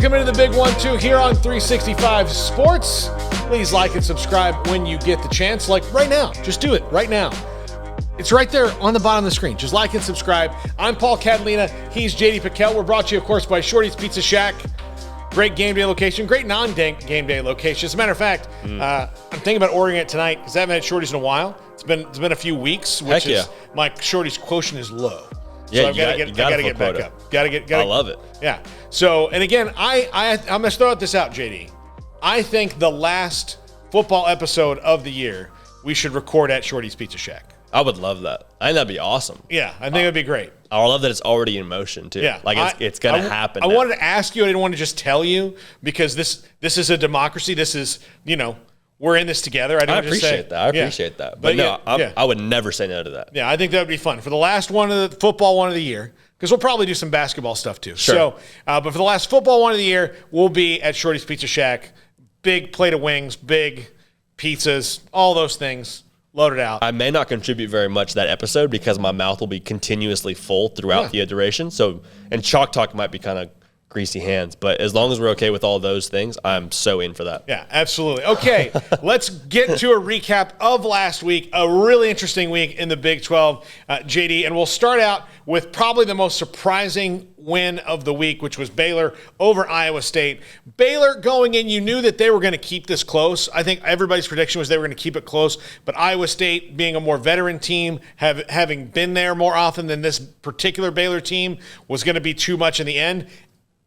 Welcome into the big 1-2 here on 365 Sports. Please like and subscribe when you get the chance. Like right now. Just do it right now. It's right there on the bottom of the screen. Just like and subscribe. I'm Paul Catalina. He's JD Piquel. We're brought to you, of course, by Shorty's Pizza Shack. Great game day location. Great non-game day location. As a matter of fact, I'm thinking about ordering it tonight because I haven't had Shorty's in a while. It's been a few weeks, which is my Shorty's quotient is low. Yeah, so I've got to get back up. I love it. Yeah. So, and again, I'm going to throw this out, JD. I think the last football episode of the year we should record at Shorty's Pizza Shack. I would love that. I think that'd be awesome. Yeah, I think it'd be great. I love that it's already in motion too. Yeah, like it's going to happen. I wanted to ask you. I didn't want to just tell you because this is a democracy. This is, we're in this together. I appreciate that. I appreciate that. But no, I would never say no to that. Yeah, I think that would be fun for the last football one of the year, because we'll probably do some basketball stuff too. Sure. So, but for the last football one of the year, we'll be at Shorty's Pizza Shack. Big plate of wings, big pizzas, all those things loaded out. I may not contribute very much to that episode because my mouth will be continuously full throughout the duration. So, and Chalk Talk might be kind of greasy hands, but as long as we're okay with all those things, I'm so in for that. Yeah, absolutely. Okay, let's get to a recap of last week. A really interesting week in the Big 12, JD, and we'll start out with probably the most surprising win of the week, which was Baylor over Iowa State. Baylor going in, you knew that they were going to keep this close. I think everybody's prediction was they were going to keep it close, but Iowa State, being a more veteran team, having been there more often than this particular Baylor team, was going to be too much in the end.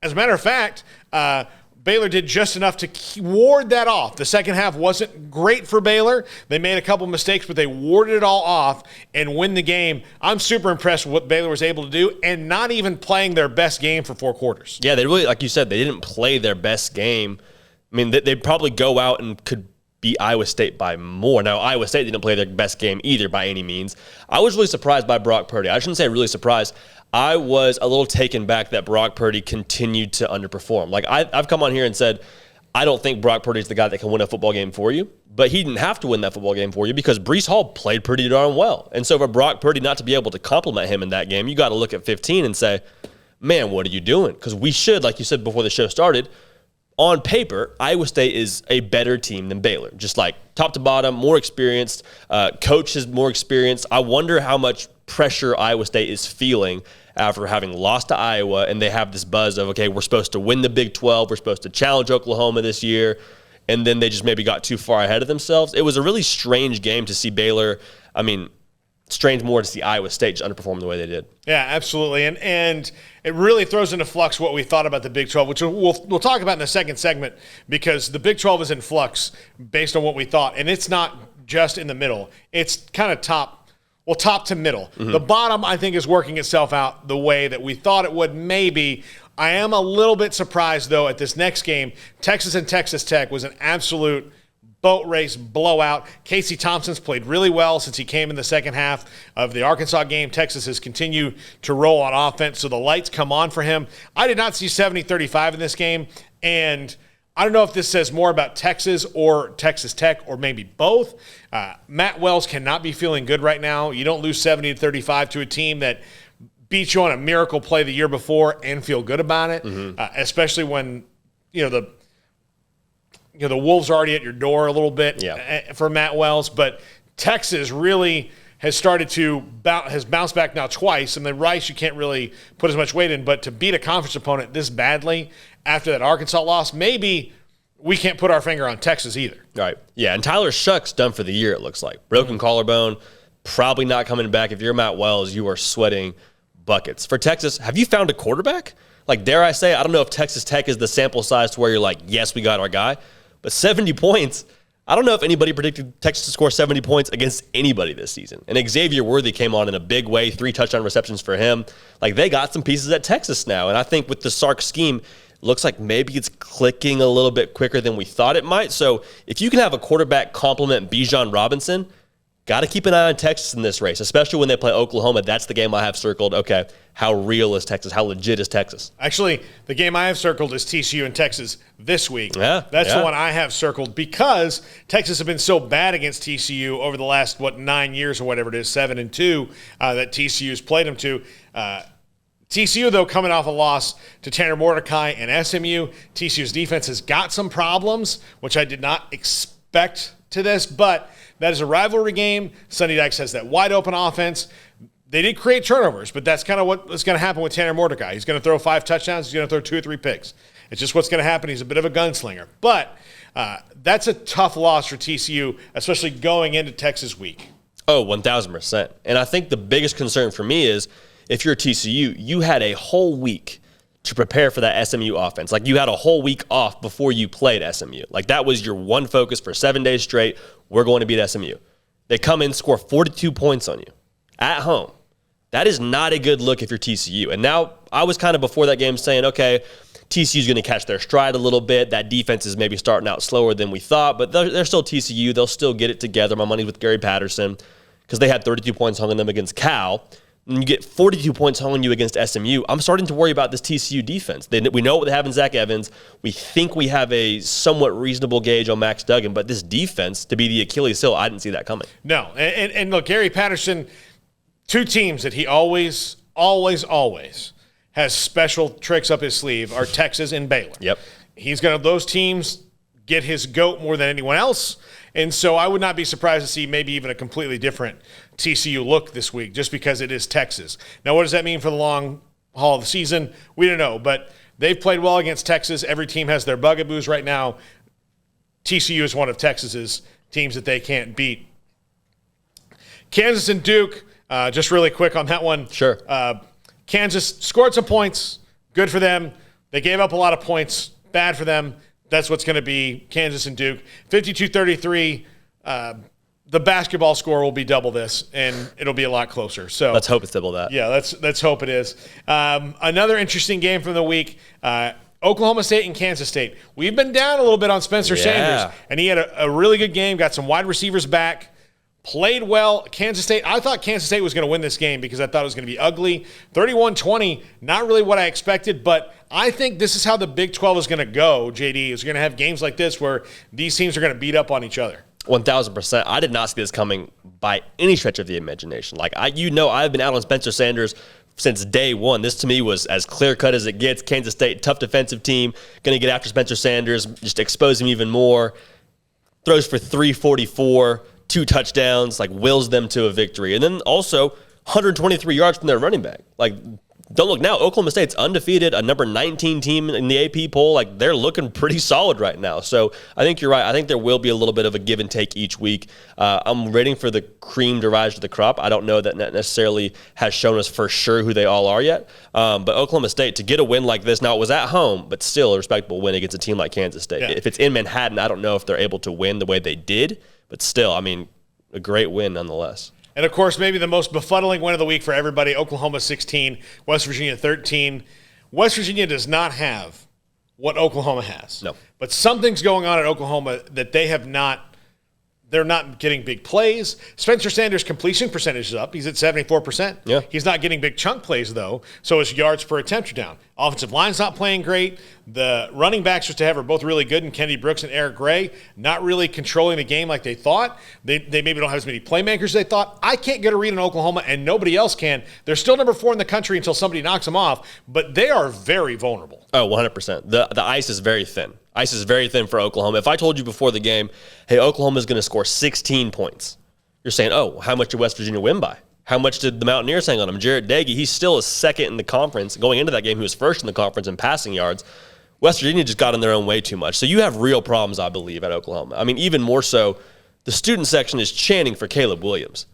As a matter of fact, Baylor did just enough to ward that off. The second half wasn't great for Baylor. They made a couple mistakes, but they warded it all off and win the game. I'm super impressed with what Baylor was able to do, and not even playing their best game for 4 quarters. Yeah, they really, like you said, they didn't play their best game. I mean, they'd probably go out and could beat Iowa State by more. Now, Iowa State didn't play their best game either by any means. I was really surprised by Brock Purdy. I shouldn't say really surprised. I was a little taken back that Brock Purdy continued to underperform. Like, I've come on here and said, I don't think Brock Purdy is the guy that can win a football game for you, but he didn't have to win that football game for you because Breece Hall played pretty darn well. And so for Brock Purdy not to be able to compliment him in that game, you got to look at 15 and say, man, what are you doing? Because we should, like you said before the show started, on paper, Iowa State is a better team than Baylor. Just like top to bottom, more experienced, coach is more experienced. I wonder how much pressure Iowa State is feeling after having lost to Iowa, and they have this buzz of, okay, we're supposed to win the Big 12, we're supposed to challenge Oklahoma this year, and then they just maybe got too far ahead of themselves. It was a really strange game to see Baylor. I mean, strange more to see Iowa State just underperform the way they did. Yeah, absolutely. And it really throws into flux what we thought about the Big 12, which we'll talk about in the second segment, because the Big 12 is in flux based on what we thought. And it's not just in the middle. It's kind of top to middle. Mm-hmm. The bottom, I think, is working itself out the way that we thought it would maybe. I am a little bit surprised, though, at this next game. Texas and Texas Tech was an absolute boat race blowout. Casey Thompson's played really well since he came in the second half of the Arkansas game. Texas has continued to roll on offense, so the lights come on for him. I did not see 70-35 in this game, and I don't know if this says more about Texas or Texas Tech or maybe both. Matt Wells cannot be feeling good right now. You don't lose 70-35 to a team that beat you on a miracle play the year before and feel good about it, especially when the Wolves are already at your door a little bit for Matt Wells. But Texas really has started to has bounced back now twice. And then Rice, you can't really put as much weight in. But to beat a conference opponent this badly after that Arkansas loss, maybe we can't put our finger on Texas either. Right. Yeah, and Tyler Shuck's done for the year, it looks like. Broken collarbone, probably not coming back. If you're Matt Wells, you are sweating buckets. For Texas, have you found a quarterback? Like, dare I say, I don't know if Texas Tech is the sample size to where you're like, yes, we got our guy. But 70 points, I don't know if anybody predicted Texas to score 70 points against anybody this season. And Xavier Worthy came on in a big way, 3 touchdown receptions for him. Like, they got some pieces at Texas now. And I think with the Sark scheme, it looks like maybe it's clicking a little bit quicker than we thought it might. So if you can have a quarterback complement Bijan Robinson, got to keep an eye on Texas in this race, especially when they play Oklahoma. That's the game I have circled. Okay, how real is Texas? How legit is Texas? Actually, the game I have circled is TCU and Texas this week. That's the one I have circled because Texas have been so bad against TCU over the last, 9 years or whatever it is, 7-2, that TCU's played them to. TCU, though, coming off a loss to Tanner Mordecai and SMU. TCU's defense has got some problems, which I did not expect to this, but that is a rivalry game. Sonny Dykes has that wide-open offense. They did create turnovers, but that's kind of what's going to happen with Tanner Mordecai. He's going to throw 5 touchdowns. He's going to throw 2 or 3 picks. It's just what's going to happen. He's a bit of a gunslinger. But that's a tough loss for TCU, especially going into Texas week. Oh, 1,000%. And I think the biggest concern for me is if you're TCU, you had a whole week to prepare for that SMU offense. Like, you had a whole week off before you played SMU. Like, that was your one focus for 7 days straight. We're going to beat SMU. They come in, score 42 points on you at home. That is not a good look if you're TCU. And now I was kind of before that game saying, okay, TCU's going to catch their stride a little bit. That defense is maybe starting out slower than we thought, but they're still TCU. They'll still get it together. My money's with Gary Patterson because they had 32 points hung on them against Cal. And you get 42 points hung on you against SMU. I'm starting to worry about this TCU defense. We know what they have in Zach Evans. We think we have a somewhat reasonable gauge on Max Duggan, but this defense, to be the Achilles heel, I didn't see that coming. No, and look, Gary Patterson, 2 teams that he always has special tricks up his sleeve are Texas and Baylor. Yep. He's going to, those teams get his goat more than anyone else. And so I would not be surprised to see maybe even a completely different TCU look this week just because it is Texas. Now, what does that mean for the long haul of the season? We don't know, but they've played well against Texas. Every team has their bugaboos right now. TCU is one of Texas's teams that they can't beat. Kansas and Duke, just really quick on that one. Sure. Kansas scored some points. Good for them. They gave up a lot of points. Bad for them. That's what's going to be Kansas and Duke. 52-33. The basketball score will be double this, and it'll be a lot closer. So let's hope it's double that. Yeah, let's hope it is. Another interesting game from the week, Oklahoma State and Kansas State. We've been down a little bit on Spencer Sanders, and he had a really good game, got some wide receivers back, played well. Kansas State, I thought Kansas State was going to win this game because I thought it was going to be ugly. 31-20, not really what I expected, but I think this is how the Big 12 is going to go, JD, is going to have games like this where these teams are going to beat up on each other. 1,000%. I did not see this coming by any stretch of the imagination. Like, I've been out on Spencer Sanders since day one. This to me was as clear-cut as it gets. Kansas State, tough defensive team, going to get after Spencer Sanders, just expose him even more. Throws for 344, 2 touchdowns, like wills them to a victory. And then also 123 yards from their running back. Like, don't look now, Oklahoma State's undefeated, a number 19 team in the AP poll. Like, they're looking pretty solid right now. So I think you're right. I think there will be a little bit of a give and take each week. I'm waiting for the cream to rise to the crop. I don't know that necessarily has shown us for sure who they all are yet. But Oklahoma State, to get a win like this, now it was at home, but still a respectable win against a team like Kansas State. Yeah. If it's in Manhattan, I don't know if they're able to win the way they did. But still, I mean, a great win nonetheless. And, of course, maybe the most befuddling win of the week for everybody, Oklahoma 16, West Virginia 13. West Virginia does not have what Oklahoma has. No. But something's going on at Oklahoma that they have not. They're not getting big plays. Spencer Sanders' completion percentage is up. He's at 74%. Yeah. He's not getting big chunk plays, though, so his yards per attempt are down. Offensive line's not playing great. The running backs just to have are both really good, and Kennedy Brooks and Eric Gray not really controlling the game like they thought. They maybe don't have as many playmakers as they thought. I can't get a read on Oklahoma, and nobody else can. They're still number 4 in the country until somebody knocks them off, but they are very vulnerable. Oh, 100%. The ice is very thin. Ice is very thin for Oklahoma. If I told you before the game, hey, Oklahoma is going to score 16 points, you're saying, oh, how much did West Virginia win by? How much did the Mountaineers hang on him? Jarrett Dagey, he's still a second in the conference. Going into that game, he was first in the conference in passing yards. West Virginia just got in their own way too much. So you have real problems, I believe, at Oklahoma. I mean, even more so, the student section is chanting for Caleb Williams.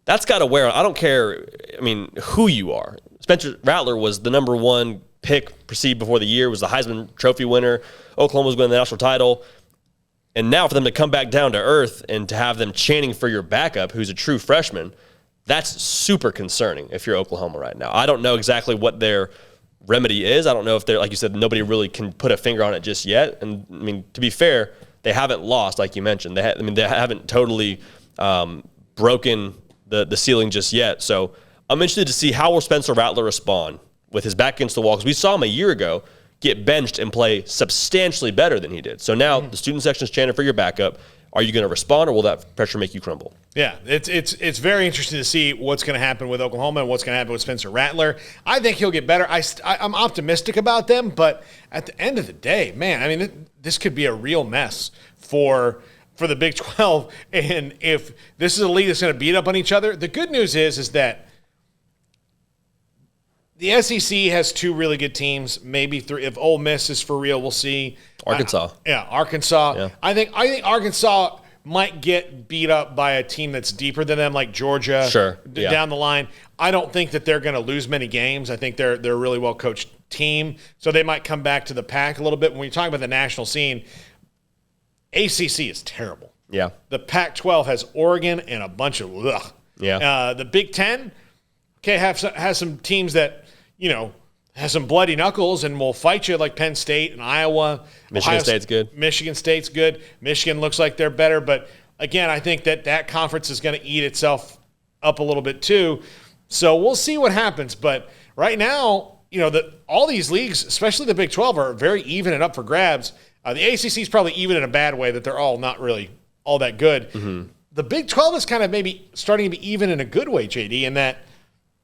That's got to wear on. I don't care, I mean, who you are. Spencer Rattler was the number 1 pick perceived before the year, was the Heisman Trophy winner. Oklahoma was winning the national title. And now for them to come back down to earth and to have them chanting for your backup, who's a true freshman, that's super concerning if you're Oklahoma right now. I don't know exactly what their remedy is. I don't know if they're, like you said, nobody really can put a finger on it just yet. And, I mean, to be fair, they haven't lost, like you mentioned. They haven't totally broken the ceiling just yet. So I'm interested to see how will Spencer Rattler respond with his back against the wall, because we saw him a year ago get benched and play substantially better than he did. So now the student section is chanting for your backup. Are you going to respond, or will that pressure make you crumble? Yeah, it's very interesting to see what's going to happen with Oklahoma and what's going to happen with Spencer Rattler. I think he'll get better. I'm optimistic about them, but at the end of the day, man, I mean, this could be a real mess for the Big 12. And if this is a league that's going to beat up on each other, the good news is that the SEC has 2 really good teams, maybe 3. If Ole Miss is for real, we'll see. Arkansas. Arkansas. Yeah. I think Arkansas might get beat up by a team that's deeper than them, like Georgia. Down the line. I don't think that they're going to lose many games. I think they're a really well coached team, so they might come back to the pack a little bit. When you talk about the national scene, ACC is terrible. Yeah. The Pac-12 has Oregon and a bunch of ugh. Yeah. The Big Ten, has some teams that, has some bloody knuckles and will fight you, like Penn State and Iowa. Michigan State's good. Michigan State's good. Michigan looks like they're better. But, again, I think that conference is going to eat itself up a little bit too. So we'll see what happens. But right now, all these leagues, especially the Big 12, are very even and up for grabs. The ACC is probably even in a bad way, that they're all not really all that good. Mm-hmm. The Big 12 is kind of maybe starting to be even in a good way, JD, in that,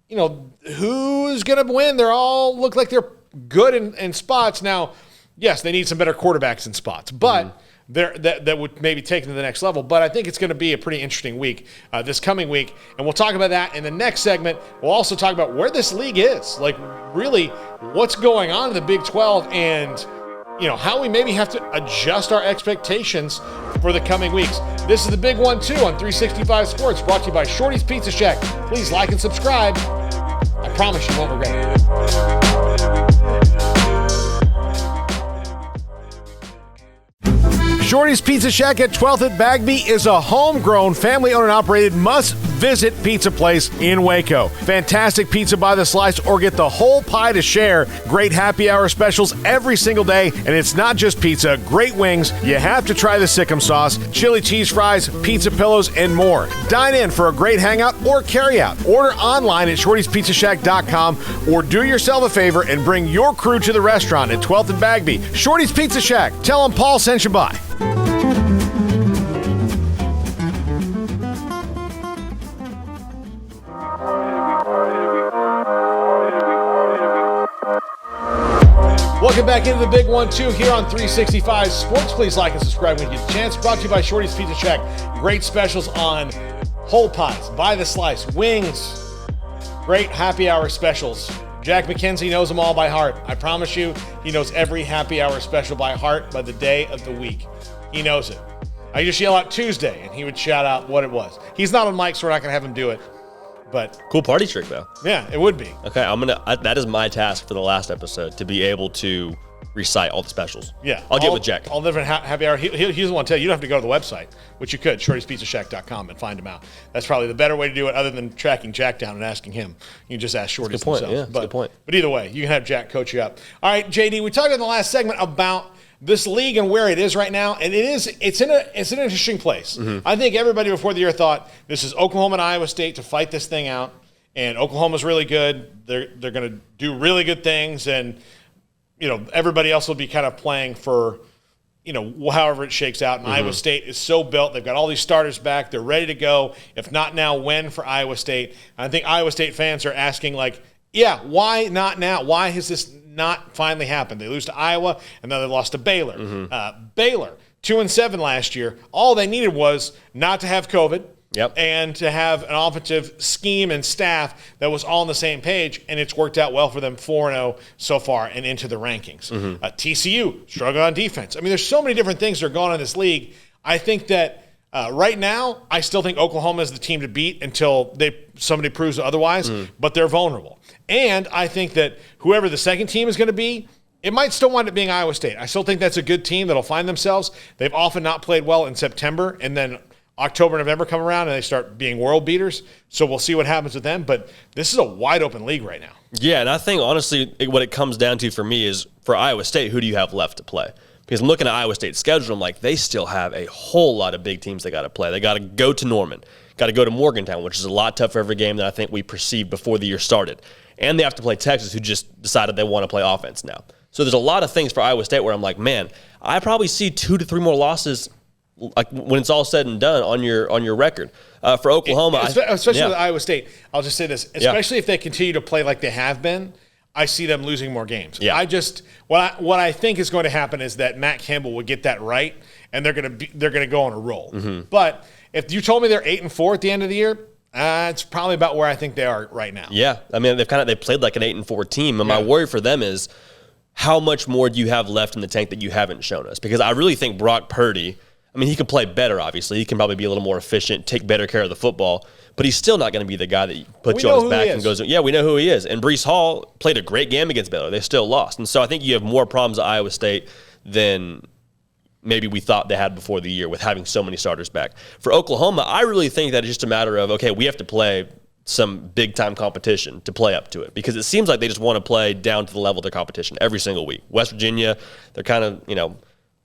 who's going to win? They're all look like they're good in spots. Now, yes, they need some better quarterbacks in spots, but that would maybe take them to the next level. But I think it's going to be a pretty interesting week this coming week, and we'll talk about that in the next segment. We'll also talk about where this league is, like really what's going on in the Big 12, and how we maybe have to adjust our expectations for the coming weeks. This is the Big 1-2 on 365 Sports, brought to you by Shorty's Pizza Shack. Please like and subscribe. I promise you won't regret it. Shorty's Pizza Shack at 12th and Bagby is a homegrown, family-owned and operated must-visit pizza place in Waco. Fantastic pizza by the slice, or get the whole pie to share. Great happy hour specials every single day, and it's not just pizza. Great wings. You have to try the Sikkim sauce, chili cheese fries, pizza pillows, and more. Dine in for a great hangout or carry-out. Order online at shortyspizzashack.com, or do yourself a favor and bring your crew to the restaurant at 12th and Bagby. Shorty's Pizza Shack. Tell them Paul sent you by. Welcome back into the Big 1-2 here on 365 Sports. Please like and subscribe when you get the chance. Brought to you by Shorty's Pizza Shack. Great specials on whole pies, by the slice, wings. Great happy hour specials. Jack McKenzie knows them all by heart. I promise you, he knows every happy hour special by heart by the day of the week. He knows it. I just yell out Tuesday, and he would shout out what it was. He's not on mic, so we're not going to have him do it. But cool party trick, though. Yeah, it would be. Okay, that is my task for the last episode, to be able to recite all the specials. Yeah. I'll get with Jack. All different happy hour. He doesn't want to tell you. You don't have to go to the website, which you could, shortyspizzashack.com, and find him out. That's probably the better way to do it, other than tracking Jack down and asking him. You can just ask Shorty's themselves. Yeah, that's a good point. But either way, you can have Jack coach you up. All right, JD, we talked in the last segment about this league and where it is right now, and it's an interesting place. Mm-hmm. I think everybody before the year thought this is Oklahoma and Iowa State to fight this thing out, and Oklahoma's really good. They're going to do really good things, and everybody else will be kind of playing for however it shakes out. And Iowa State is so built. They've got all these starters back. They're ready to go. If not now, when for Iowa State? I think Iowa State fans are asking, why not now? Why has this not finally happened? They lose to Iowa, and then they lost to Baylor. Mm-hmm. Baylor, 2-7 last year. All they needed was not to have COVID. Yep. And to have an offensive scheme and staff that was all on the same page, and it's worked out well for them, 4-0 so far and into the rankings. Mm-hmm. TCU, struggling on defense. I mean, there's so many different things that are going on in this league. I think that right now, I still think Oklahoma is the team to beat until somebody proves otherwise, but they're vulnerable. And I think that whoever the second team is going to be, it might still wind up being Iowa State. I still think that's a good team that'll find themselves. They've often not played well in September, and then October, November come around, and they start being world beaters. So we'll see what happens with them. But this is a wide-open league right now. Yeah, and I think, honestly, what it comes down to for me is, for Iowa State, who do you have left to play? Because I'm looking at Iowa State's schedule, I'm like, they still have a whole lot of big teams they got to play. They got to go to Norman, got to go to Morgantown, which is a lot tougher every game than I think we perceived before the year started. And they have to play Texas, who just decided they want to play offense now. So there's a lot of things for Iowa State where I'm like, man, I probably see 2 to 3 more losses like when it's all said and done on your record. For Oklahoma, especially with Iowa State, I'll just say this: especially if they continue to play like they have been, I see them losing more games. Yeah. What I think is going to happen is that Matt Campbell will get that right, and they're going to go on a roll. But if you told me they're 8-4 at the end of the year, it's probably about where I think they are right now. Yeah, I mean they played like an 8-4 team, and my worry for them is how much more do you have left in the tank that you haven't shown us? Because I really think Brock Purdy, I mean, he can play better, obviously. He can probably be a little more efficient, take better care of the football, but he's still not going to be the guy that puts you on his back and goes, yeah, we know who he is. And Breece Hall played a great game against Baylor. They still lost. And so I think you have more problems at Iowa State than maybe we thought they had before the year with having so many starters back. For Oklahoma, I really think that it's just a matter of, okay, we have to play some big-time competition to play up to it, because it seems like they just want to play down to the level of their competition every single week. West Virginia, they're kind of,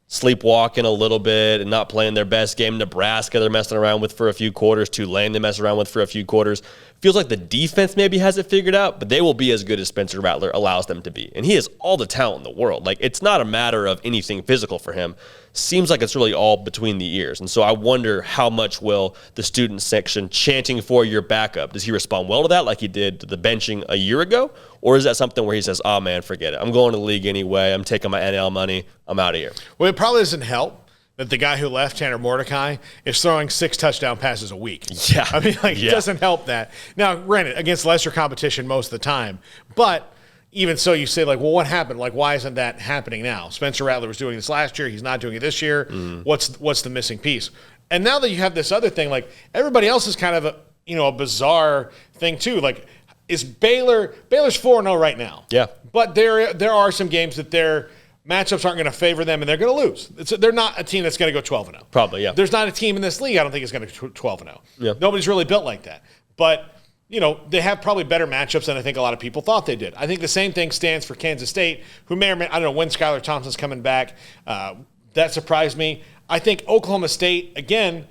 sleepwalking a little bit and not playing their best game. Nebraska, they're messing around with for a few quarters. Tulane, they mess around with for a few quarters. Feels like the defense maybe has it figured out, but they will be as good as Spencer Rattler allows them to be. And he has all the talent in the world. Like, it's not a matter of anything physical for him. Seems like it's really all between the ears. And so I wonder how much will the student section chanting for your backup, does he respond well to that like he did to the benching a year ago? Or is that something where he says, oh, man, forget it. I'm going to the league anyway. I'm taking my NL money. I'm out of here. Well, it probably doesn't help that the guy who left, Tanner Mordecai, is throwing 6 touchdown passes a week. Yeah. I mean, it doesn't help that. Now, granted, against lesser competition most of the time, but even so, you say, like, well, what happened? Like, why isn't that happening now? Spencer Rattler was doing this last year. He's not doing it this year. What's the missing piece? And now that you have this other thing, like, everybody else is kind of a bizarre thing too. Like, is Baylor's 4-0 right now. Yeah. But there are some games that their matchups aren't going to favor them, and they're going to lose. They're not a team that's going to go 12-0. Probably, yeah. There's not a team in this league I don't think is going to go 12-0. Yeah. Nobody's really built like that. But, they have probably better matchups than I think a lot of people thought they did. I think the same thing stands for Kansas State, who may or may, I don't know when Skylar Thompson's coming back. That surprised me. I think Oklahoma State, again,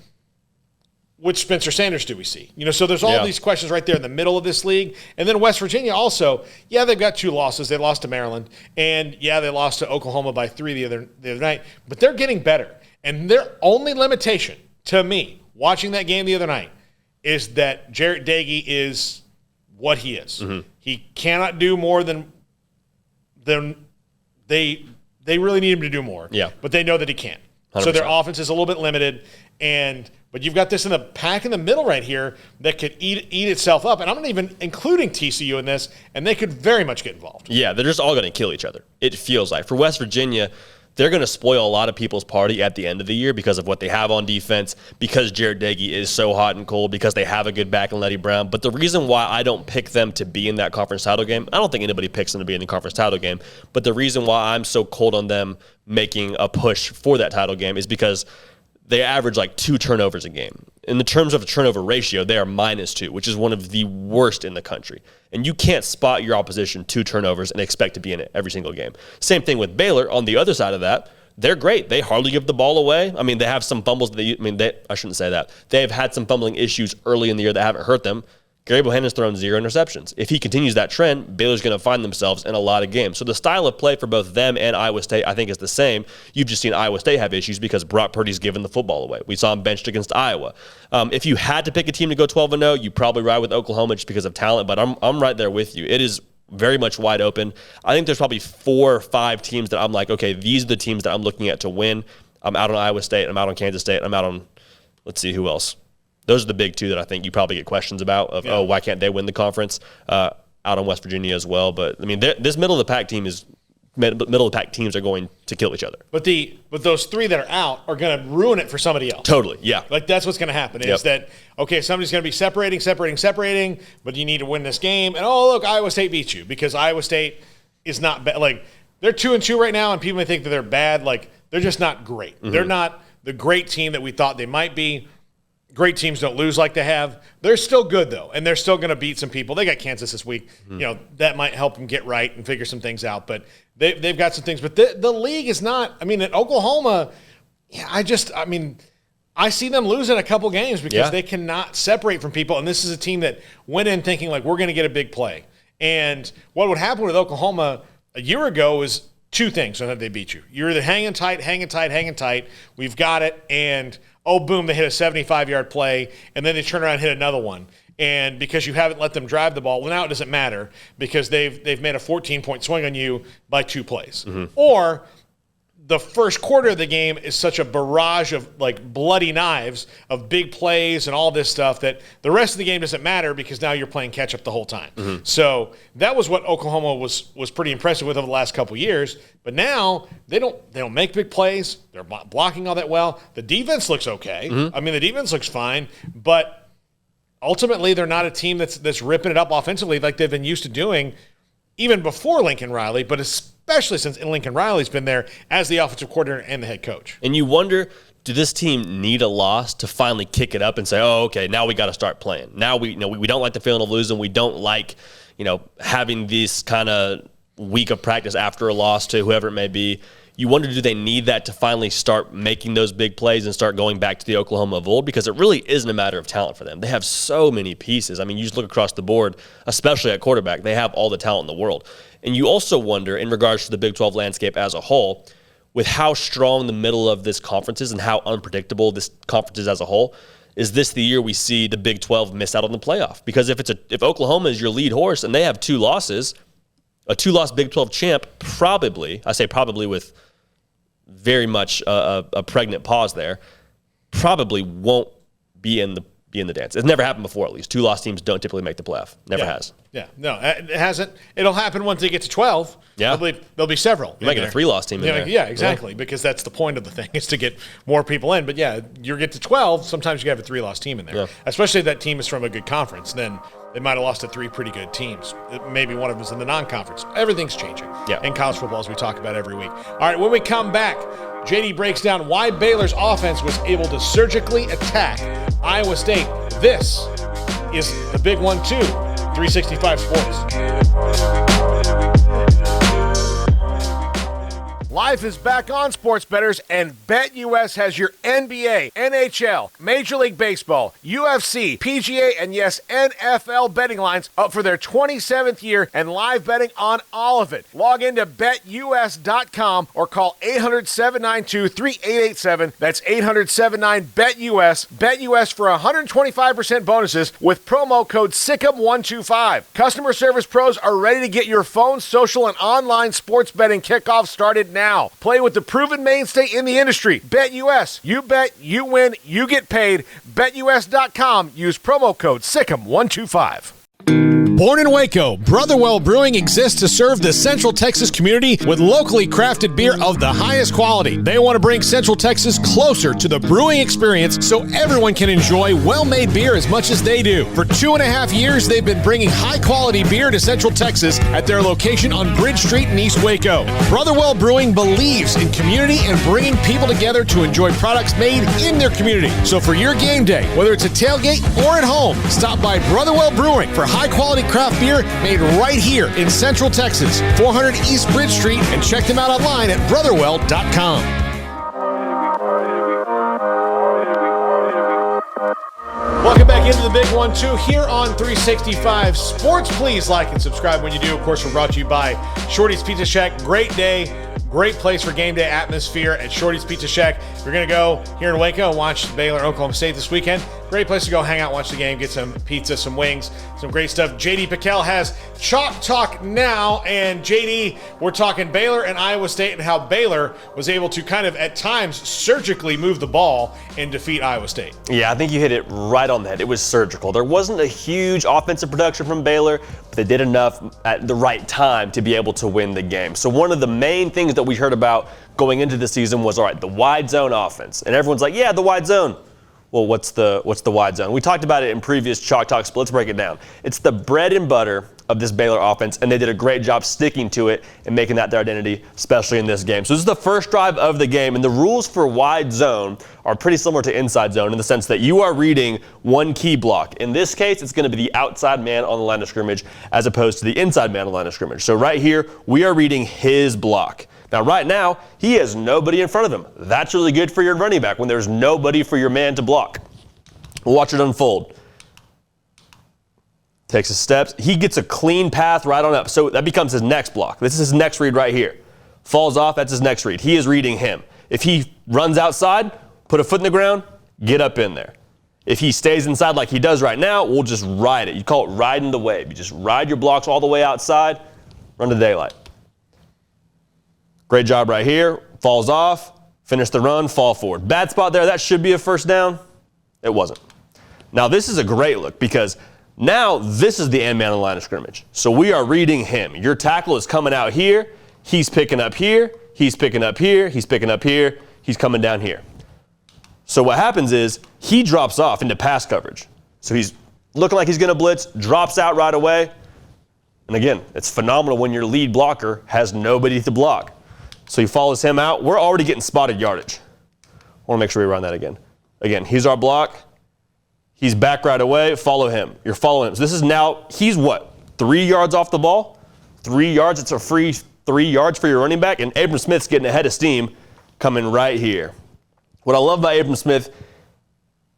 which Spencer Sanders do we see? So there's all these questions right there in the middle of this league. And then West Virginia also, they've got 2 losses. They lost to Maryland. And, they lost to Oklahoma by 3 the other night. But they're getting better. And their only limitation, to me, watching that game the other night, is that Jarrett Dagey is what he is. He cannot do more than they really need him to do more. Yeah. But they know that he can't. 100%. So their offense is a little bit limited. But you've got this in the pack in the middle right here that could eat itself up. And I'm not even including TCU in this, and they could very much get involved. Yeah, they're just all going to kill each other, it feels like. For West Virginia, they're going to spoil a lot of people's party at the end of the year because of what they have on defense, because Jarrett Dagey is so hot and cold, because they have a good back in Letty Brown. But the reason why I don't pick them to be in that conference title game, I don't think anybody picks them to be in the conference title game, but the reason why I'm so cold on them making a push for that title game is because they average like 2 turnovers a game. In the terms of a turnover ratio, they are -2, which is one of the worst in the country. And you can't spot your opposition 2 turnovers and expect to be in it every single game. Same thing with Baylor. On the other side of that, they're great. They hardly give the ball away. I mean, they have some fumbles. I shouldn't say that. They have had some fumbling issues early in the year that haven't hurt them. Gary Bohannon's thrown 0 interceptions. If he continues that trend, Baylor's going to find themselves in a lot of games. So the style of play for both them and Iowa State, I think, is the same. You've just seen Iowa State have issues because Brock Purdy's given the football away. We saw him benched against Iowa. If you had to pick a team to go 12-0, you probably ride with Oklahoma just because of talent, but I'm right there with you. It is very much wide open. I think there's probably 4 or 5 teams that I'm like, okay, these are the teams that I'm looking at to win. I'm out on Iowa State. I'm out on Kansas State. I'm out on, let's see, who else? Those are the big 2 that I think you probably get questions about of, why can't they win the conference? Out on West Virginia as well. But, I mean, this middle of the pack teams are going to kill each other. But those 3 that are out are going to ruin it for somebody else. Totally, yeah. Like, that's what's going to happen is that, okay, somebody's going to be separating, but you need to win this game. And, oh, look, Iowa State beat you because Iowa State is not bad. Like, they're 2-2 right now, and people may think that they're bad. Like, they're just not great. Mm-hmm. They're not the great team that we thought they might be. Great teams don't lose like they have. They're still good, though, and they're still going to beat some people. They got Kansas this week. Mm-hmm. That might help them get right and figure some things out. But they've got some things. But the league is not – I mean, at Oklahoma, I see them losing a couple games because they cannot separate from people. And this is a team that went in thinking, like, we're going to get a big play. And what would happen with Oklahoma a year ago is two things on that they beat you. You're either hanging tight. We've got it, and boom, they hit a 75-yard play, and then they turn around and hit another one. And because you haven't let them drive the ball, well, now it doesn't matter because they've made a 14-point swing on you by 2 plays. Or the first quarter of the game is such a barrage of like bloody knives of big plays and all this stuff that the rest of the game doesn't matter because now you're playing catch up the whole time. So that was what Oklahoma was pretty impressive with over the last couple of years. But now they don't make big plays. They're blocking all that well. The defense looks okay. I mean, the defense looks fine, but ultimately they're not a team that's ripping it up offensively like they've been used to doing even before Lincoln Riley, but especially since Lincoln Riley's been there as the offensive coordinator and the head coach. And you wonder, do this team need a loss to finally kick it up and say, oh, okay, now we got to start playing. Now we don't like the feeling of losing. We don't like, having this kind of week of practice after a loss to whoever it may be. You wonder, do they need that to finally start making those big plays and start going back to the Oklahoma of old? Because it really isn't a matter of talent for them. They have so many pieces. I mean, you just look across the board, especially at quarterback. They have all the talent in the world. And you also wonder, in regards to the Big 12 landscape as a whole, with how strong the middle of this conference is and how unpredictable this conference is as a whole, is this the year we see the Big 12 miss out on the playoff? Because if Oklahoma is your lead horse and they have 2 losses, a 2-loss Big 12 champ probably, I say probably with very much a pregnant pause there, probably won't be in the dance. It's never happened before, at least. 2-loss teams don't typically make the playoff. Never has. Yeah, no, it hasn't. It'll happen once they get to 12. Yeah. There'll be several. You might get a 3-loss team in there. Yeah, exactly, because that's the point of the thing is to get more people in. But yeah, you get to 12, sometimes you have a 3-loss team in there. Yeah. Especially if that team is from a good conference, then they might have lost to 3 pretty good teams. Maybe one of them is in the non-conference. Everything's changing in college football, as we talk about every week. All right, when we come back, JD breaks down why Baylor's offense was able to surgically attack Iowa State. This is the Big 1-2, 365 Sports. Life is back on, sports bettors, and BetUS has your NBA, NHL, Major League Baseball, UFC, PGA, and yes, NFL betting lines up for their 27th year and live betting on all of it. Log into BetUS.com or call 800-792-3887. That's 800-79-BETUS. BetUS for 125% bonuses with promo code SICK'EM125. Customer service pros are ready to get your phone, social, and online sports betting kickoff started now. Play with the proven mainstay in the industry. BetUS. You bet, you win, you get paid. BetUS.com. Use promo code SICK'EM125. Born in Waco, Brotherwell Brewing exists to serve the Central Texas community with locally crafted beer of the highest quality. They want to bring Central Texas closer to the brewing experience so everyone can enjoy well-made beer as much as they do. For 2.5 years, they've been bringing high-quality beer to Central Texas at their location on Bridge Street in East Waco. Brotherwell Brewing believes in community and bringing people together to enjoy products made in their community. So for your game day, whether it's a tailgate or at home, stop by Brotherwell Brewing for high-quality craft beer made right here in Central Texas, 400 East Bridge Street, and check them out online at brotherwell.com. Welcome back into the Big 1-2 here on 365 Sports. Please like and subscribe when you do. Of course, we're brought to you by Shorty's Pizza Shack. Great day. Great place for game day atmosphere at Shorty's Pizza Shack. If you're going to go here in Waco and watch Baylor Oklahoma State this weekend, great place to go hang out, watch the game, get some pizza, some wings, some great stuff. JD Piquel has Chalk Talk now. And JD, we're talking Baylor and Iowa State and how Baylor was able to kind of at times surgically move the ball and defeat Iowa State. Yeah, I think you hit it right on the head. It was surgical. There wasn't a huge offensive production from Baylor, but they did enough at the right time to be able to win the game. So one of the main things that we heard about going into the season was, all right, the wide zone offense. And everyone's like, yeah, the wide zone. Well, what's the wide zone? We talked about it in previous Chalk Talks, but let's break it down. It's the bread and butter of this Baylor offense, and they did a great job sticking to it and making that their identity, especially in this game. So this is the first drive of the game, and the rules for wide zone are pretty similar to inside zone in the sense that you are reading one key block. In this case, it's going to be the outside man on the line of scrimmage as opposed to the inside man on the line of scrimmage. So right here, we are reading his block. Now, right now, he has nobody in front of him. That's really good for your running back when there's nobody for your man to block. We'll watch it unfold. Takes his steps. He gets a clean path right on up. So that becomes his next block. This is his next read right here. falls off, that's his next read. He is reading him. If he runs outside, put a foot in the ground, get up in there. If he stays inside like he does right now, we'll just ride it. You call it riding the wave. You just ride your blocks all the way outside, run to daylight. Great job right here. Falls off, finish the run, fall forward. Bad spot there. That should be a first down. It wasn't. Now this is a great look because now this is the end man on the line of scrimmage. So we are reading him. Your tackle is coming out here. He's picking up here. He's picking up here. He's picking up here. He's coming down here. So what happens is he drops off into pass coverage. So he's looking like he's going to blitz, drops out right away. And again, it's phenomenal when your lead blocker has nobody to block. So he follows him out. We're already getting spotted yardage. I want to make sure we run that again. Again, he's our block. He's back right away. Follow him. You're following him. So this is now, he's what, 3 yards off the ball? 3 yards. It's a free 3 yards for your running back. And Abram Smith's getting ahead of steam coming right here. What I love about Abram Smith,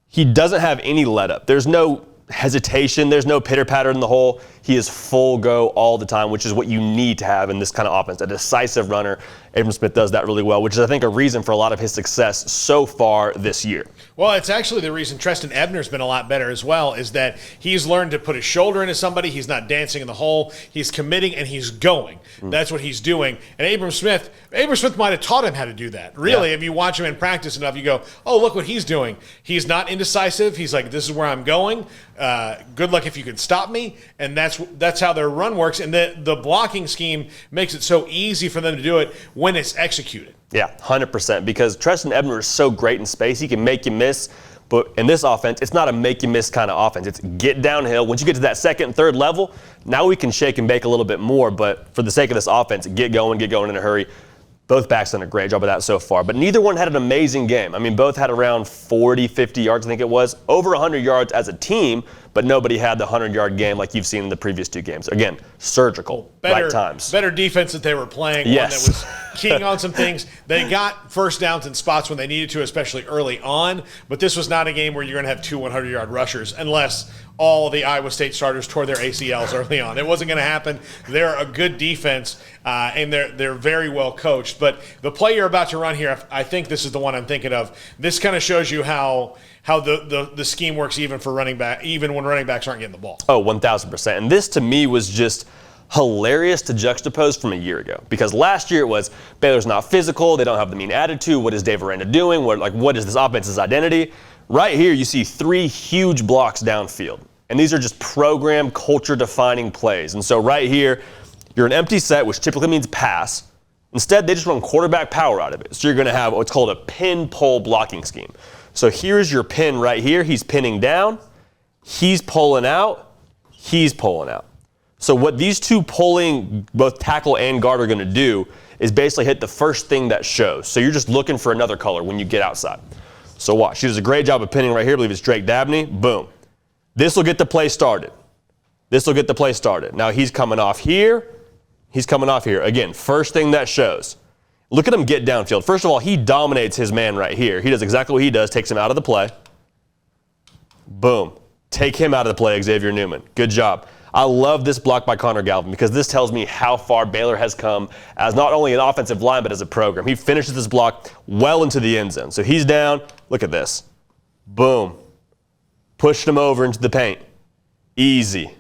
he doesn't have any let up. There's no hesitation. There's no pitter patter in the hole. He is full go all the time, which is what you need to have in this kind of offense. A decisive runner. Abram Smith does that really well, which is, I think, a reason for a lot of his success so far this year. Well, it's actually the reason Treston Ebner's been a lot better as well, is that he's learned to put his shoulder into somebody. He's not dancing in the hole. He's committing and he's going. That's what he's doing. And Abram Smith might have taught him how to do that. Really, if you watch him in practice enough, you go, oh, look what he's doing. He's not indecisive. He's like, this is where I'm going. Good luck if you can stop me. And that's how their run works. And the blocking scheme makes it so easy for them to do it when it's executed. Yeah, 100%. Because Treston Ebner is so great in space. He can make you miss. But in this offense, it's not a make you miss kind of offense. It's get downhill. Once you get to that second and third level, now we can shake and bake a little bit more. But for the sake of this offense, get going in a hurry. Both backs done a great job of that so far. But neither one had an amazing game. I mean, both had around 40, 50 yards, I think it was. Over 100 yards as a team, but nobody had the 100-yard game like you've seen in the previous two games. Again, surgical, right times. Better defense that they were playing. Yes. One that was keying on some things. They got first downs in spots when they needed to, especially early on. But this was not a game where you're going to have two 100-yard rushers unless all of the Iowa State starters tore their ACLs early on. It wasn't going to happen. They're a good defense, and they're very well coached. But the play you're about to run here, I think this is the one I'm thinking of. This kind of shows you how the scheme works even for running back, even when running backs aren't getting the ball. Oh, 1,000%. And this to me was just hilarious to juxtapose from a year ago. Because last year it was Baylor's not physical, they don't have the mean attitude, what is Dave Aranda doing, what is this offense's identity? Right here you see 3 huge blocks downfield. And these are just program culture-defining plays. And so right here, you're an empty set, which typically means pass. Instead, they just run quarterback power out of it. So you're going to have what's called a pin-pull blocking scheme. So here's your pin right here. He's pinning down. He's pulling out. He's pulling out. So what these two pulling, both tackle and guard, are going to do is basically hit the first thing that shows. So you're just looking for another color when you get outside. So watch. She does a great job of pinning right here. I believe it's Drake Dabney. Boom. This will get the play started. This will get the play started. Now he's coming off here. He's coming off here. Again, first thing that shows. Look at him get downfield. First of all, he dominates his man right here. He does exactly what he does, takes him out of the play. Boom. Take him out of the play, Xavier Newman. Good job. I love this block by Connor Galvin because this tells me how far Baylor has come as not only an offensive line, but as a program. He finishes this block well into the end zone. So he's down. Look at this. Boom. Pushed him over into the paint. Easy.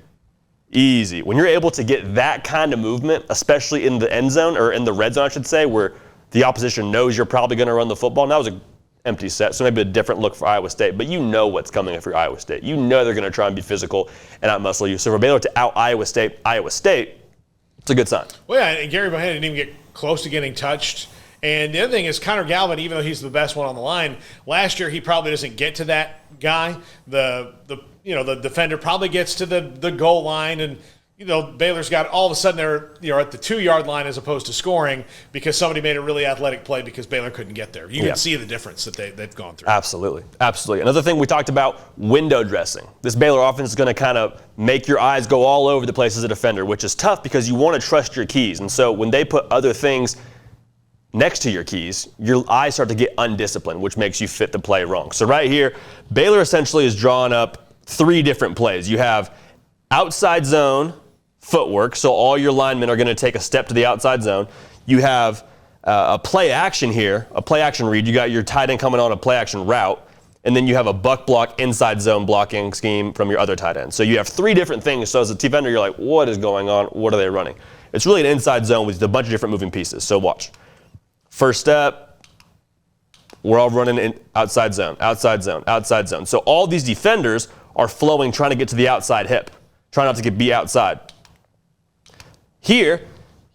Easy. When you're able to get that kind of movement, especially in the end zone, or in the red zone, I should say, where the opposition knows you're probably going to run the football. And that was an empty set, so maybe a different look for Iowa State. But you know what's coming for Iowa State. You know they're going to try and be physical and out-muscle you. So for Baylor to out-Iowa State, it's a good sign. Well, yeah, and Gary Bohannon didn't even get close to getting touched. And the other thing is Connor Galvin, even though he's the best one on the line, last year he probably doesn't get to that guy. The defender probably gets to the goal line, and Baylor's got all of a sudden they're at the 2-yard line as opposed to scoring because somebody made a really athletic play because Baylor couldn't get there. You can see the difference that they've gone through. Absolutely. Absolutely. Another thing we talked about, window dressing. This Baylor offense is going to kind of make your eyes go all over the place as a defender, which is tough because you want to trust your keys. And so when they put other things next to your keys, your eyes start to get undisciplined, which makes you fit the play wrong. So right here, Baylor essentially is drawing up 3 different plays. You have outside zone footwork, so all your linemen are going to take a step to the outside zone. You have a play action here, a play action read. You got your tight end coming on a play action route, and then you have a buck block inside zone blocking scheme from your other tight end. So you have 3 different things. So as a defender, you're like, what is going on? What are they running? It's really an inside zone with a bunch of different moving pieces. So watch. First step, we're all running in outside zone, outside zone, outside zone. So all these defenders are flowing, trying to get to the outside hip, trying not to be outside. Here,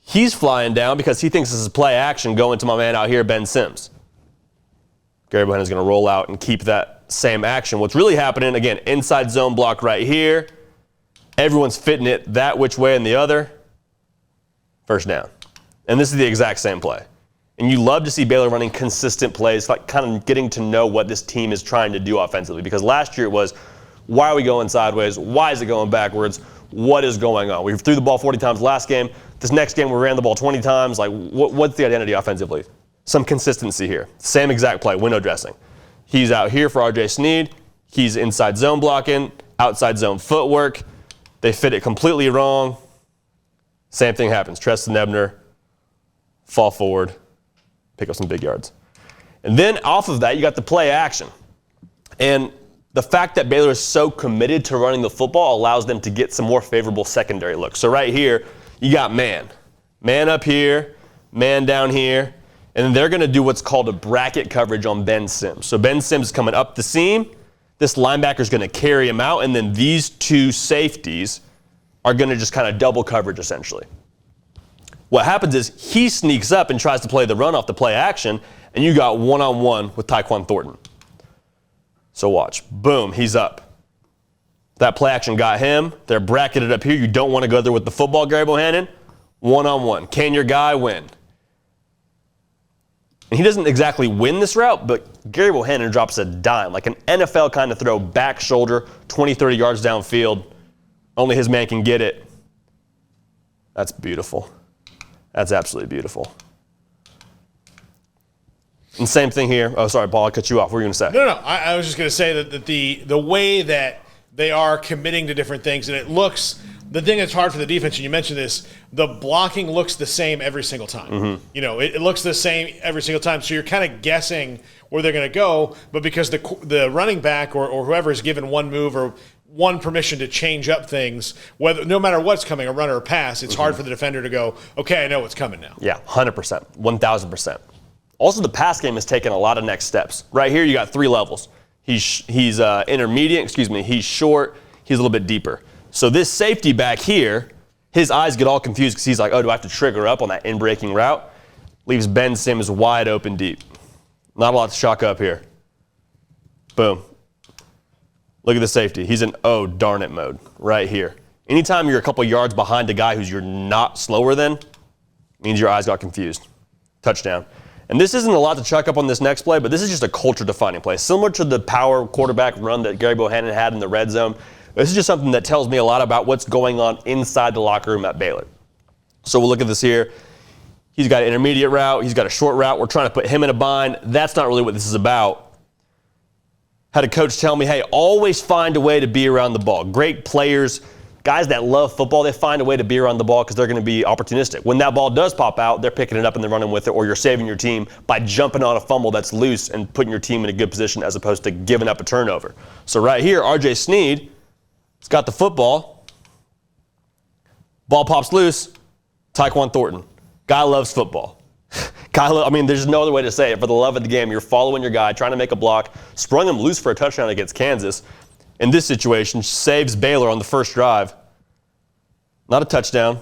he's flying down because he thinks this is play action going to my man out here, Ben Sims. Gary Bohannon is going to roll out and keep that same action. What's really happening, again, inside zone block right here. Everyone's fitting it that which way and the other. First down. And this is the exact same play. And you love to see Baylor running consistent plays, like kind of getting to know what this team is trying to do offensively. Because last year it was, why are we going sideways? Why is it going backwards? What is going on? We threw the ball 40 times last game. This next game we ran the ball 20 times. Like, what's the identity offensively? Some consistency here. Same exact play, window dressing. He's out here for R.J. Sneed. He's inside zone blocking, outside zone footwork. They fit it completely wrong. Same thing happens. Treston Ebner, fall forward, pick up some big yards. And then off of that, you got the play action. And the fact that Baylor is so committed to running the football allows them to get some more favorable secondary looks. So right here, you got man. Man up here, man down here. And then they're going to do what's called a bracket coverage on Ben Sims. So Ben Sims is coming up the seam. This linebacker is going to carry him out. And then these 2 safeties are going to just kind of double coverage essentially. What happens is he sneaks up and tries to play the run off the play action. And you got one-on-one with Tyquan Thornton. So watch. Boom, he's up. That play action got him. They're bracketed up here. You don't want to go there with the football, Gary Bohannon. One-on-one. Can your guy win? And he doesn't exactly win this route, but Gary Bohannon drops a dime, like an NFL kind of throw, back shoulder, 20, 30 yards downfield. Only his man can get it. That's beautiful. That's absolutely beautiful. And same thing here. Oh, sorry, Paul, I cut you off. What were you going to say? No. I was just going to say that the way that they are committing to different things, and it looks, the thing that's hard for the defense, and you mentioned this, the blocking looks the same every single time. Mm-hmm. You know, it looks the same every single time. So you're kind of guessing where they're going to go, but because the running back or whoever is given one move or one permission to change up things, whether no matter what's coming, a run or a pass, it's hard for the defender to go, okay, I know what's coming now. Yeah, 100%, 1,000%. Also, the pass game has taken a lot of next steps. Right here, you got 3 levels. He's intermediate, he's short, he's a little bit deeper. So this safety back here, his eyes get all confused because he's like, oh, do I have to trigger up on that in-breaking route? Leaves Ben Sims wide open deep. Not a lot to chalk up here. Boom. Look at the safety. He's in oh darn it mode right here. Anytime you're a couple yards behind a guy who's you're not slower than, means your eyes got confused. Touchdown. And this isn't a lot to chuck up on this next play, but this is just a culture-defining play. Similar to the power quarterback run that Gary Bohannon had in the red zone, this is just something that tells me a lot about what's going on inside the locker room at Baylor. So we'll look at this here. He's got an intermediate route. He's got a short route. We're trying to put him in a bind. That's not really what this is about. Had a coach tell me, hey, always find a way to be around the ball. Great players, guys that love football, they find a way to be around the ball because they're going to be opportunistic. When that ball does pop out, they're picking it up and they're running with it, or you're saving your team by jumping on a fumble that's loose and putting your team in a good position as opposed to giving up a turnover. So right here, R.J. Sneed has got the football. Ball pops loose. Tyquan Thornton. Guy loves football. There's no other way to say it. For the love of the game, you're following your guy, trying to make a block, sprung him loose for a touchdown against Kansas. In this situation, saves Baylor on the first drive. Not a touchdown,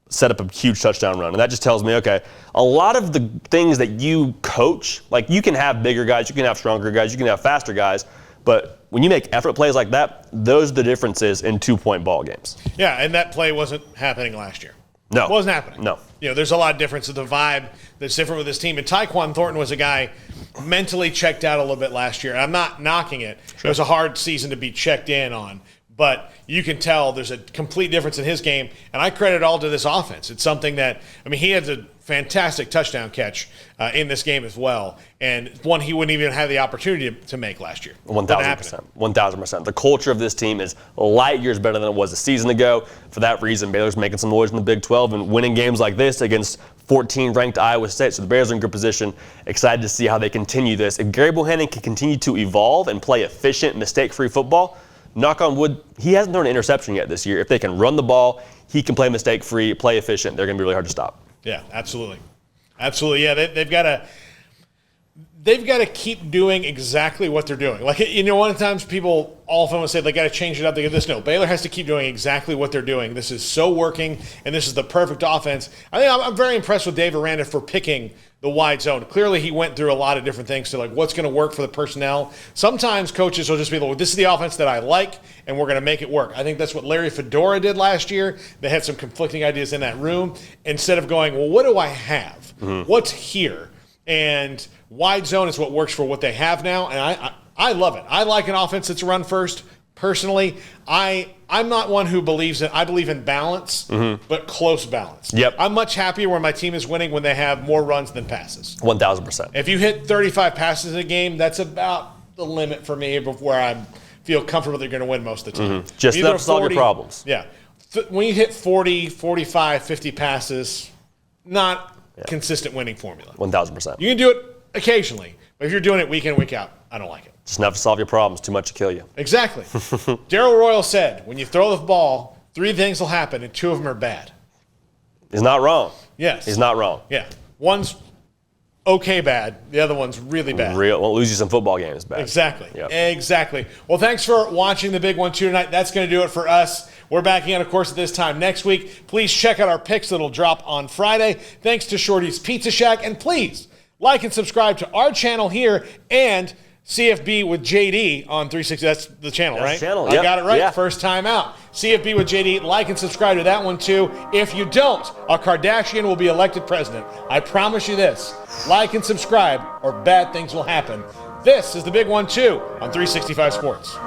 set up a huge touchdown run. And that just tells me, okay, a lot of the things that you coach, like you can have bigger guys, you can have stronger guys, you can have faster guys, but when you make effort plays like that, those are the differences in 2-point ball games. Yeah, and that play wasn't happening last year. No. It wasn't happening. No. You know, there's a lot of difference in the vibe that's different with this team. And Tyquan Thornton was a guy mentally checked out a little bit last year. I'm not knocking it. Sure. It was a hard season to be checked in on. But you can tell there's a complete difference in his game. And I credit it all to this offense. It's something that, he had a fantastic touchdown catch in this game as well. And one he wouldn't even have the opportunity to make last year. 1,000%. 1,000%. The culture of this team is light years better than it was a season ago. For that reason, Baylor's making some noise in the Big 12 and winning games like this against 14th-ranked Iowa State. So the Bears are in good position. Excited to see how they continue this. If Gary Bohannon can continue to evolve and play efficient, mistake-free football, knock on wood, he hasn't thrown an interception yet this year. If they can run the ball, he can play mistake-free, play efficient. They're going to be really hard to stop. Yeah, absolutely. Absolutely. Yeah, they've got to keep doing exactly what they're doing. Like, you know, one of the times people often will say they got to change it up. They get this. No, Baylor has to keep doing exactly what they're doing. This is so working, and this is the perfect offense. I think I'm very impressed with Dave Aranda for picking the wide zone. Clearly, he went through a lot of different things to like what's going to work for the personnel. Sometimes coaches will just be like, this is the offense that I like, and we're going to make it work. I think that's what Larry Fedora did last year. They had some conflicting ideas in that room. Instead of going, well, what do I have? What's here? And wide zone is what works for what they have now, and I love it. I like an offense that's run first. Personally, I'm not one who believes in – I believe in balance, but close balance. Yep. I'm much happier when my team is winning when they have more runs than passes. 1,000%. If you hit 35 passes a game, that's about the limit for me where I feel comfortable they're going to win most of the time. Just enough to solve your problems. Yeah. When you hit 40, 45, 50 passes, not consistent winning formula. 1,000%. You can do it occasionally, but if you're doing it week in, week out, I don't like it. Just enough to solve your problems, too much to kill you. Exactly. Darryl Royal said, when you throw the ball, 3 things will happen, and 2 of them are bad. He's not wrong. Yes. He's not wrong. Yeah. One's okay bad. The other one's really bad. Won't lose you some football games bad. Exactly. Yep. Exactly. Well, thanks for watching the Big 1-2 tonight. That's going to do it for us. We're back again, of course, at this time next week. Please check out our picks that'll drop on Friday. Thanks to Shorty's Pizza Shack. And please like and subscribe to our channel here and CFB with JD on 360. That's the channel, right? The channel, I got it right. Yeah. First time out. CFB with JD. Like and subscribe to that one, too. If you don't, a Kardashian will be elected president. I promise you this. Like and subscribe, or bad things will happen. This is the Big 1-2 on 365 Sports.